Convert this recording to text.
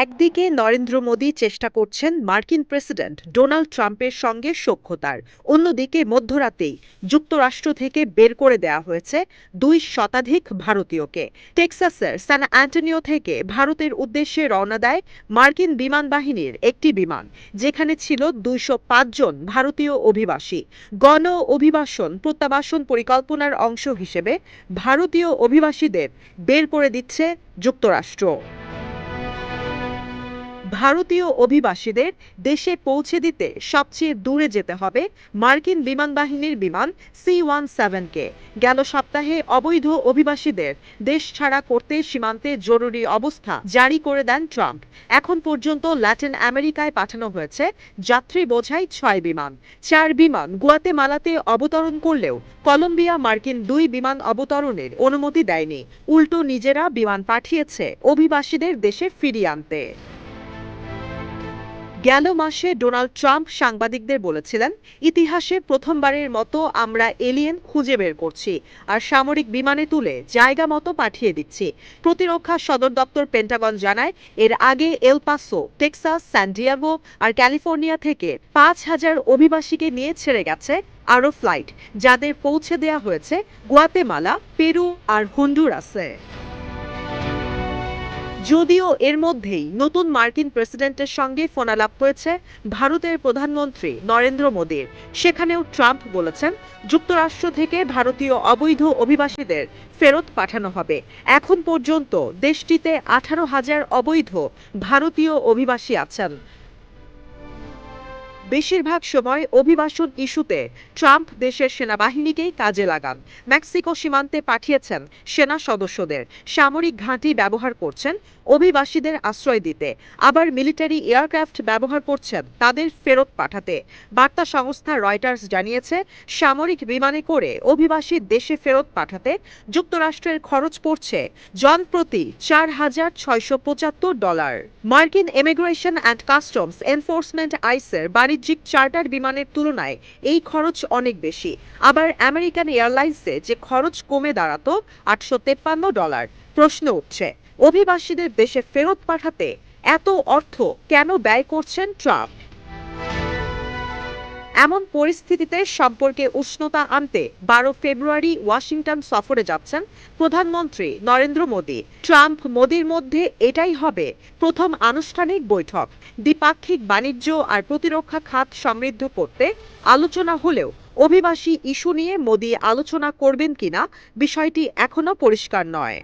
একদিকে নরেন্দ্র মোদী চেষ্টা করছেন মার্কিন প্রেসিডেন্ট ডোনাল্ড ট্রাম্পের সঙ্গে সখ্যতার, অন্যদিকে মধ্যরাতেই যুক্তরাষ্ট্র থেকে বের করে দেওয়া হয়েছে 2 শতাধিক ভারতীয়কে। টেক্সাসের সান অ্যান্টনিও থেকে ভারতের উদ্দেশ্যে রওনা দেয় মার্কিন বিমান বাহিনীর একটি বিমান, যেখানে ছিল 205 জন ভারতীয় অভিবাসী। গণ অভিবাসন প্রত্যাবাসন পরিকল্পনার অংশ হিসেবে ভারতীয় অভিবাসীদের বের করে দিচ্ছে যুক্তরাষ্ট্র। ভারতীয় অভিবাসীদের দেশে পৌঁছে দিতে সবচেয়ে দূরে যেতে হবে মার্কিন বিমান বাহিনীর বিমান C-17কে। গেল সপ্তাহে অবৈধ অভিবাসীদের দেশ ছাড়া করতে সীমান্তে জরুরি অবস্থা জারি করে দেন ট্রাম্প। এখন পর্যন্ত ল্যাটিন আমেরিকায় পাঠানো হয়েছে যাত্রী বোঝাই 6 বিমান। 4 বিমান গুয়াতেমালাতে অবতরণ করলেও কলম্বিয়া মার্কিন 2 বিমান অবতরণের অনুমতি দেয়নি, উল্টো নিজেরা বিমান পাঠিয়েছে অভিবাসীদের দেশে ফিরিয়ে আনতে। গেল মাসে ডোনাল্ড ট্রাম্প সাংবাদিকদের বলেছিলেন, ইতিহাসে প্রথমবারের মতো আমরা এলিয়েন খুঁজে বের করছি আর সামরিক বিমানে তুলে জায়গা মতো পাঠিয়ে দিচ্ছি। প্রতিরক্ষা সদর দপ্তর পেন্টাগন জানায়, এর আগে El Paso, Texas, San Diego আর ক্যালিফোর্নিয়া থেকে 5,000 অভিবাসীকে নিয়ে ছেড়ে গেছে আরও ফ্লাইট, যাদের পৌঁছে দেওয়া হয়েছে গুয়াতেমালা, পেরু আর হন্ডুরাসে। যদিও এর মধ্যেই নতুন মার্কিন প্রেসিডেন্টের সঙ্গে ফোনালাপ হয়েছে ভারতের প্রধানমন্ত্রী নরেন্দ্র মোদীর। সেখানেও ট্রাম্প বলেছেন, যুক্তরাষ্ট্র থেকে ভারতীয় অবৈধ অভিবাসীদের ফেরত পাঠানো হবে। এখন পর্যন্ত দেশটিতে 18,000 অবৈধ ভারতীয় অভিবাসী আছেন। বেশিরভাগ সময় অভিবাসন ইস্যুতে ট্রাম্প দেশের সেনাবাহিনীকেই কাজে লাগান। মেক্সিকো সীমান্তে পাঠিয়েছেন সেনা সদস্যদের, সামরিক ঘাঁটি ব্যবহার করছেন অভিবাসীদের আশ্রয় দিতে, আবার মিলিটারি এয়ারক্রাফট ব্যবহার করছেন তাদের ফেরত পাঠাতে। বার্তা সংস্থা রয়টার্স জানিয়েছে, সামরিক বিমানে করে অভিবাসী দেশে ফেরত পাঠাতে যুক্তরাষ্ট্রের খরচ পড়ছে জনপ্রতি $4,675। মার্কিন ইমিগ্রেশন অ্যান্ড কাস্টমস এনফোর্সমেন্ট আইসের বাণিজ্যিক চার্টার বিমানের তুলনায় এই খরচ অনেক বেশি। আবার আমেরিকান এয়ারলাইন্সে যে খরচ কমে দাঁড়াতো $853। প্রশ্ন উঠছে, অভিবাসীদের দেশে ফেরত পাঠাতে এত অর্থ কেন ব্যয় করছেন ট্রাম্প? এমন পরিস্থিতিতে সম্পর্কে উষ্ণতা আনতে 12 ফেব্রুয়ারি ওয়াশিংটন সফরে যাচ্ছেন প্রধানমন্ত্রী নরেন্দ্র মোদী। ট্রাম্প মোদীর মধ্যে এটাই হবে প্রথম আনুষ্ঠানিক বৈঠক। দ্বিপাক্ষিক বাণিজ্য আর প্রতিরক্ষা খাত সমৃদ্ধ করতে আলোচনা হলেও অভিবাসী ইস্যু নিয়ে মোদী আলোচনা করবেন কিনা বিষয়টি এখনো পরিষ্কার নয়।